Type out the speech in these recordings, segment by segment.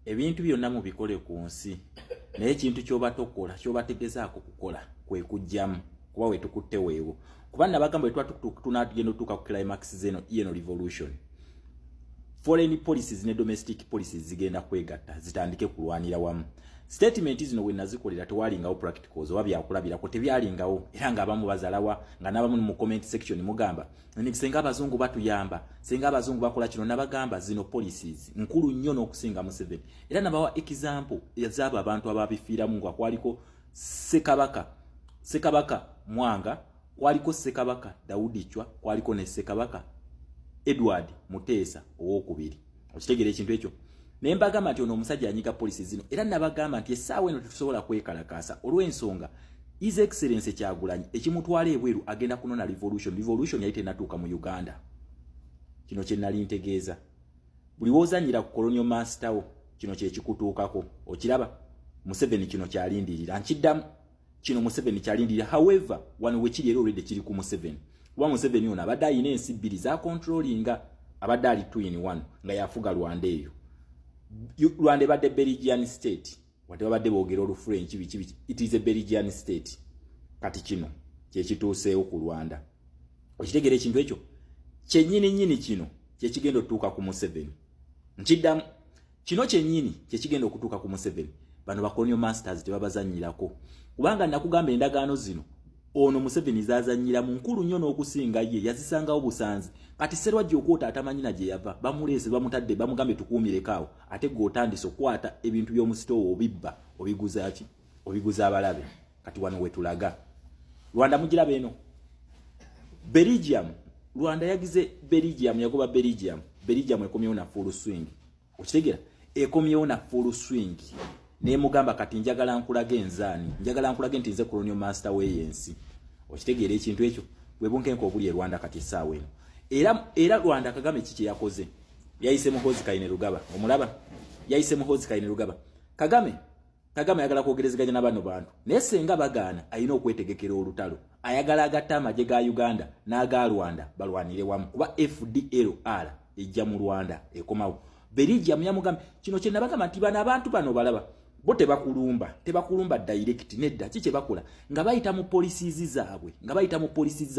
ebintu byonna mu bikole ku nsi naye ekintu ky'oba tokola ky'oba tegezaako kukola kwe kujjamu kuba we tukutte weewo kuba nabagamba tunagenda otuuka ku climax zeno revolution foreign policies ne domestic policies zigenda kwegatta zitandike kulwanira wamu statement zino we nazikolera tewalingawo practicals oba byakulabirako tebyalingawo era ng'abamu bazalawa nga n'abamu mu comment section mugamba senga abazungu batuyamba senga abazungu bakola kino nabagamba zino policies nkulu nnyo n'okusinga Museveni era nabawa example yazaba abantu ababifiiramu nga kwaliko Sekabaka Mwanga kwaliko Sekabaka Daudi Chwa kwaliko ne Sekabaka Edward Mutesa owokubiri okitegera ekintu ekyo nembagamba nti ono omusajja anyiga policies zino era nabagamba nti essaawa eno tetusobola kwekalakaasa olw'ensonga His Excellency Kyagulanyi ekimutwala ebweru agenda kunona revolution yali tenatuuka mu Uganda kino kye nali ntegeeza buli wozanyira ku colonial master wo kino kye kikutuukako okiraba Museveni kino kyalindirira nkiddamu kino Museveni kyalindirira however wano wekiri era olwedde kiri ku Museveni kuba Museveni ono abadde ayina ensi bbiri za controllinga abadde ali 2 in 1 nga yafuga Rwanda eyo Rwanda ebadde Belgian state wate babadde boogera olufrench biki it is a Belgian state kati kino kye kituuseewo ku Rwanda okitegera ekintu ekyo kyennyini kino kye kigenda okutuuka ku Museveni nkiddamu kino kyennyini kye kigenda okutuuka ku Museveni bano ba colonial masters tebabazannyirako kubanga nakugamba endagaano zino ono Museveni zazannyira mu nkulu nnyo n'okusinga ye yazisangawo busanzi kati Sserwajja okwota atamanyina gye yava bamuleese bamutadde bamugambe tukuumireko ate gw'otandise okwata ebintu by'omu sitoowa obibba obiguza abalabe kati wano wetulaga Rwanda mugiraba eno Belgium Rwanda yagize Belgium yagoba Belgium ekomyewo na full swing okitegera ekomyewo na full swing nemugamba kati njagala nkulage enzaani njagala nkulage nti nze colonial master w'ensi okitegeera ekintu ekyo bwebunkenko obuli Rwanda kati essaawa eno era Rwanda Kagame kiki yakoze yayise Muhoozi Kainerugaba omulaba yayise Muhoozi Kainerugaba Kagame ayagala kwogerezeganya n'abano bantu naye senga bagaana ayina okwetegekera olutalo ayagala agatta amagye ga Uganda n'aga Rwanda balwanire wamu kuba FDLR ejja mu Rwanda ekomawo Belgium yamugamba kino kye nabagamba nti bano abantu bano balaba bo tebakulumba direct nedda kiki bakola nga bayita mu policies zaabwe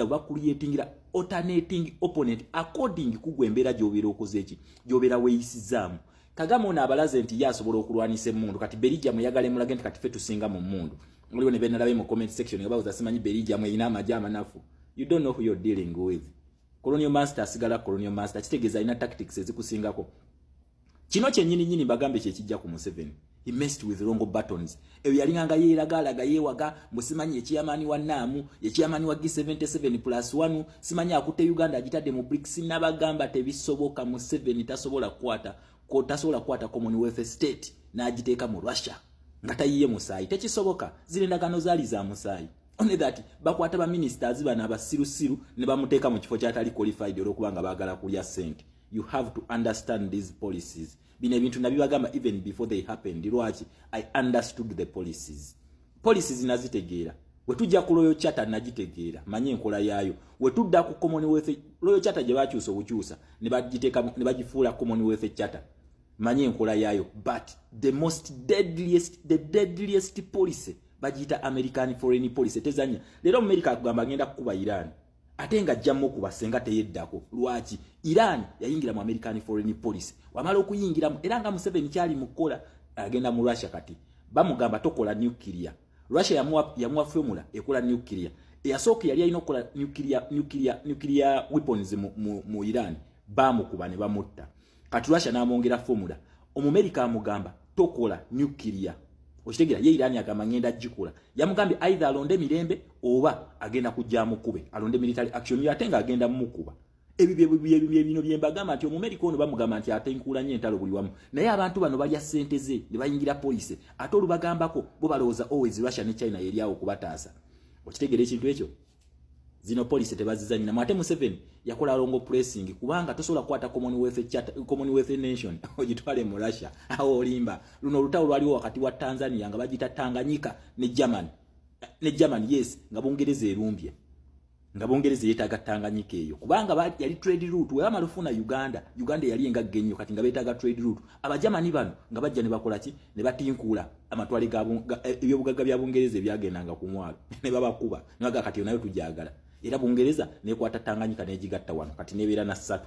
bakuliyetingira alternating opponent according kugwembera gyobera okoze eki gyobera weeyisizaamu Kagame ono abalaze nti yasobola okulwanisa emmundu kati Belgium yagala emulage nti kati fe tusinga mu mmundu oliwo ne benalabe mu comment section nga bawuza simanyi Belgium erina amagye amanafu you don't know who you're dealing with colonial master asigala colonial master kitegeeza alina tactics ezikusingako kino kyennyini bagambe kye kijja ku Museveni he messed with wrong buttons eyo yalinganga yeeragalaga yeewaga musimanyi ekiyamani wa naamu ekiyamani wa G77+1 simanyi akutte Uganda agitadde mu BRICS n'abagamba tebisoboka Museveni tasobola kwata Commonwealth state n'agiteeka mu Russia nga tayiye musaayi tekisoboka zile ndagano zaali za musaayi only that bakwata ba ministers bana abasirusiru ne bamuteeka mu kifo kyatali qualified olw'okubanga baagala kulya sente. You have to understand these policies. Bine bintu nabibagamba even before they happened. Lwaki I understood the policies. Policies nazitegeera. Wetujja ku Royal Charter nagitegeera. Manye enkola yaayo. Wetudda ku Commonwealth Royal Charter gye bakyusa obukyusa ne bagiteeka ne bagifuula Commonwealth Charter. Manye enkola yaayo. But the deadliest policy bagita American foreign policy tezanya. Lero America akugamba agenda kukuba Iran. Atenga jammo kubasenga teyeddako lwaki Iran yayingira mu American foreign policy wamala okuyingira era nga Museveni kyali mukola agenda mu Russia kati bamugamba tokola nuclear Russia yamuwa formula ekola nuclear eyasooka yali ayina okola nuclear weapons mu Iran bamukuba ne bamutta kati Russia n'amongera formula Omumerika amugamba tokola nuclear okitegera ye Iran agamba ngenda jikula yamugambye either alonde mirembe oba agenda kujja mukube alonde military action yatenga agenda mukuba ebibye bino byembagamba nti Omumerika ono bamugamba nti atenkula nnyo entalo buli wamu naye abantu bano balya sente ze ne bayingira police ate olubagambako bo balowooza always Russia ne China yeri awo kubataasa okitegera ekintu ekyo zino police tebazizanyina mwate Museveni yakola alongo pressing kubanga tosobola kwata Commonwealth nation ogitwale mu Russia awo olimba luno olutawo lwaliwo wakati wa Tanzania nga bagita Tanganyika ne Germany yes nga Bungereza erumbye nga bongereza yetaaga Tanganyika eyo kubanga yali trade route weba malufuna Uganda yali engagge nnyo kati nga betaaga trade route abajamani bano nga bajja ne bakola ki ne batinkula amatwale ebyobugagga bya bongereza ebyagendanga ku mwalo ne babakuba nga kati nayo tujagala era bongereza nekwata Tanganyika nejigatta wano kati nebeera na 3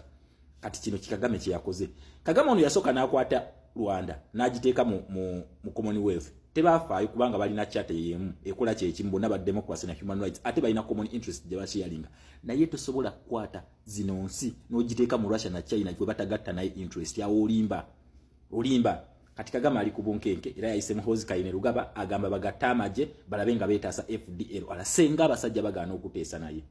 kati kino Kagame kye yakoze Kagame ono yasoka nakwata Rwanda najiteeka mu Commonwealth tebafaayo kubanga balina chat yemu ekola kye kimbo n'aba democracy na human rights ate balina common interest gye basharinga naye tosobola kwata zino nsi n'ogiteeka mu Russia na China gwe batagatta naye interest ya olimba kati Kagame ali ku bunkenke era yayise Muhoozi Kayine Rugaba agamba bagatamaje balabe nga beetaasa FDL alasenga abasajja bagaana okuteesa naye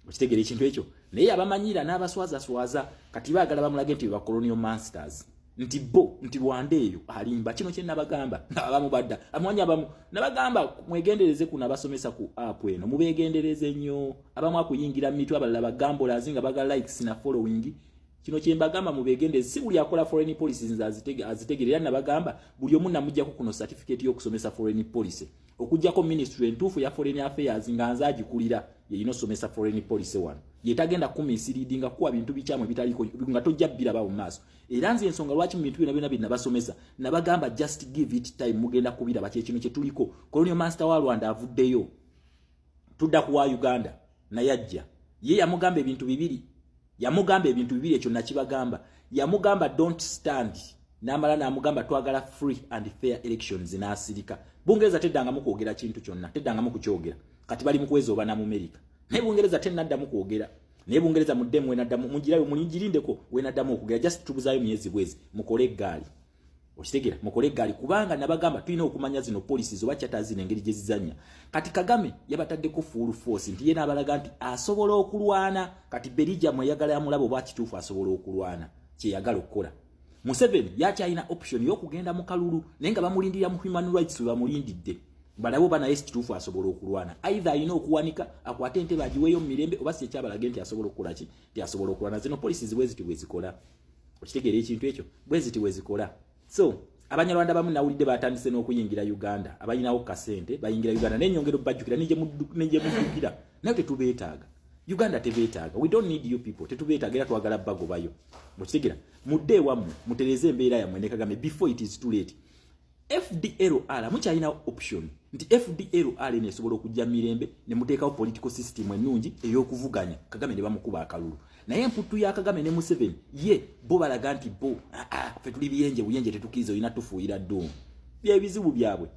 okitegere ekintu ekyo naye abamanyira n'abaswaza kati baagala bamulage nti ba colonial masters nti Rwanda eyo alimba kino kye nabagamba abamu badda amwanya abamu nabagamba mwegendereze kuna basomesa ku app eno mubegendereze nnyo abamu akuyingira mitu abalala bagamba lazinga baga likes na following kino kye mbagamba mubegendereze si buli akola foreign policies azitegerera nabagamba buli omu namujja ku kuno certificate y'okusomesa foreign policy okujjako ministry entuufu ya foreign affairs nga nzaji kulira ye inosomesa foreign policy wano yetagenda kumisiriidinga kuwa bintu bikyamwe bitaliko nga tojja bbira bawo maaso era nzi ensonga lwaki mu bintu byonna basomesa nabagamba just give it time mugenda kubira bakye kino kye tuliko colonial master wa Rwanda avuddeyo tudda kuwa Uganda na yajja ye yamugamba ebintu bibiri ekyo nakibagamba yamugamba don't stand namala namugamba twagala free and fair elections n'asirika Bungereza teddanga mu kwogera kintu kyonna teddanga mu kukyogera kati bali mu kweza obana mu America naye Bungereza tennadda mu kwogera naye Bungereza muddemu wenaddamu mujirayo munijirindeko wenaddamu okugera just tubuzayo myezi bwezi mukole eggaali okitegera mukole eggaali kubanga nabagamba tulina okumanya zino policies oba kyatazina engeri gye zizanya kati Kagame yabataddeko full force nti ye n'abalaga nti asobola okulwana kati Belgium mweyagala yamulaba oba kituufu asobola okulwana kye yagala okukola Museveni yakyalina option y'okugenda mu kalulu naye nga bamulindira mu human rights bamulindidde balabo bana kituufu asobola okulwana either alina okuwanika akwate ntebe agiweeyo mu mirembe oba si ekyabalage nti asobola okukola ki nti asobola okulwana zino policies bweziti bwezikola okitegeera ekintu ekyo bweziti bwezikola so Abanyarwanda bamu nawulidde batandise n'okuyingira Uganda abalinawo kasente bayingira Uganda n'ennyongero bajjukira nije mudukira naye tetubeetaaga Uganda tebeetaaga we don't need you people tetubeetaaga era twagala bagobayo mukitegera mudde wamu mutereze embeera yammwe ne Kagame before it is too late FDLR mukyalina option nti FDLR nesobola okujja mirembe ne muteekawo political system ennungi ey'okuvuganya Kagame ne bamukuba akalulu naye emputu ya Kagame ne Museveni ye bo balaga nti bo fe tuli buyenje tetukizo ina tufuira ddomu bye bizibu byabwe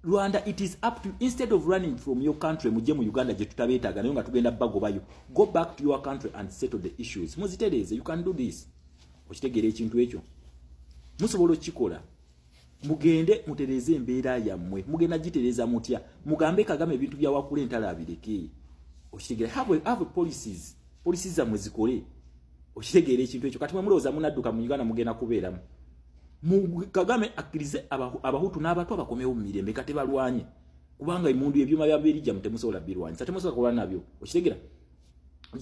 Rwanda it is up to instead of running from your country mujje mu Uganda je tutabeetaaga nayo nga tugenda bagobayo go back to your country and settle the issues muzitereze you can do this okitegeera ekintu ekyo musobola okikola mugende mutereze embeera yammwe mugenda gitereza mutya mugambe Kagame ebintu bya wakule ntalabireke okitegeera have policies zammwe zikole okitegeera ekintu ekyo kati mulowooza munadduka mu Uganda mugenda kubeeramu Kagame akkirize abahutu n'abato abakomewo mu mirembe kate balwanye kubanga emundu ebyuma bya Belgium temusobola birwanyisa temusobola kulwana nabyo okitegeera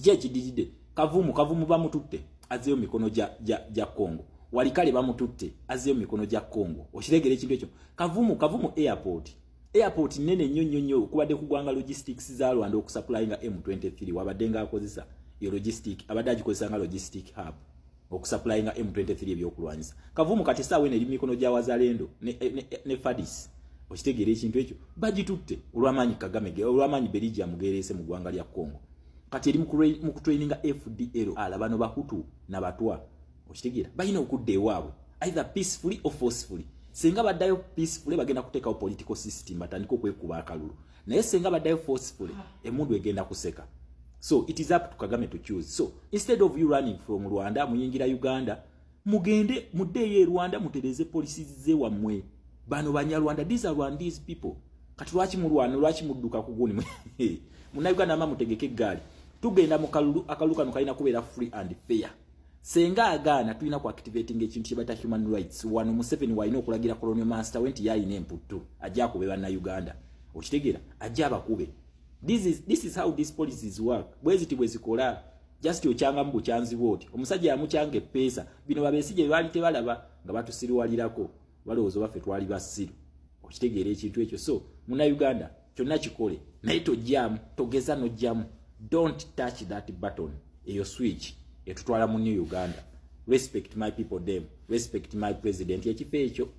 je kididide kavumu bamututte azeyo mikono ja Congo walikale bamututte azeyo mikono ja Congo okitegeera ekintu ekyo kavumu airport nene nnyo kubadde kugwanga logistics za Rwanda okusupplyinga M23 wabadde nga akozesa yo logistic abadde agikozesa nga logistic hub okusupplyinga M23 ebyokulwanyisa kavumu kati saawe ne mikono gya Wazalendo ne FARDC okitegeera ekintu ekyo bagitutte olwamanyi Kagame olwamanyi Belgium gerese mu gwanga lya Congo kati eri mu kutraininga FDLR bano bahutu na batwa okitegeera balina okudda ewaabwe either peacefully or forcefully senga baddayo peacefully bagenda kuteekawo political system batandika okwekuba akalulu naye senga baddayo forcefully emundu egenda kuseka. So it is up to Kagame to choose. So instead of you running from Rwanda muyingira Uganda mugende mudeye Rwanda mutereze policies ze wamwe bano Banyarwanda these are Rwandese people kati lwaki mu Rwanda lwaki mudduka kuguni muna Uganda ama mutegeke gali tugenda mu kalulu akalu kano kalina kubeera free and fair senga agana tulina ku activating ekintu kyebata human rights wano Museveni walina okulagira colonial master wenti yalina emputu ajja kubeba na Uganda okitegeera ajja abakube. This is how these policies work. Bweziti bwezikola just yochanga mbu chanzi wote. Omusajja yamuchange pesa. Bino babesije bali tebalaba nga batusiruwalirako. Balowooza bafe twali basiru. Okitegeera ekintu ekyo. So muna Uganda kyonna kikole. Naye tojjamu togeza no jjamu. don't touch that button eyo switch etutwala mu New Uganda. Respect my people them, respect my president. Ekifo ekyo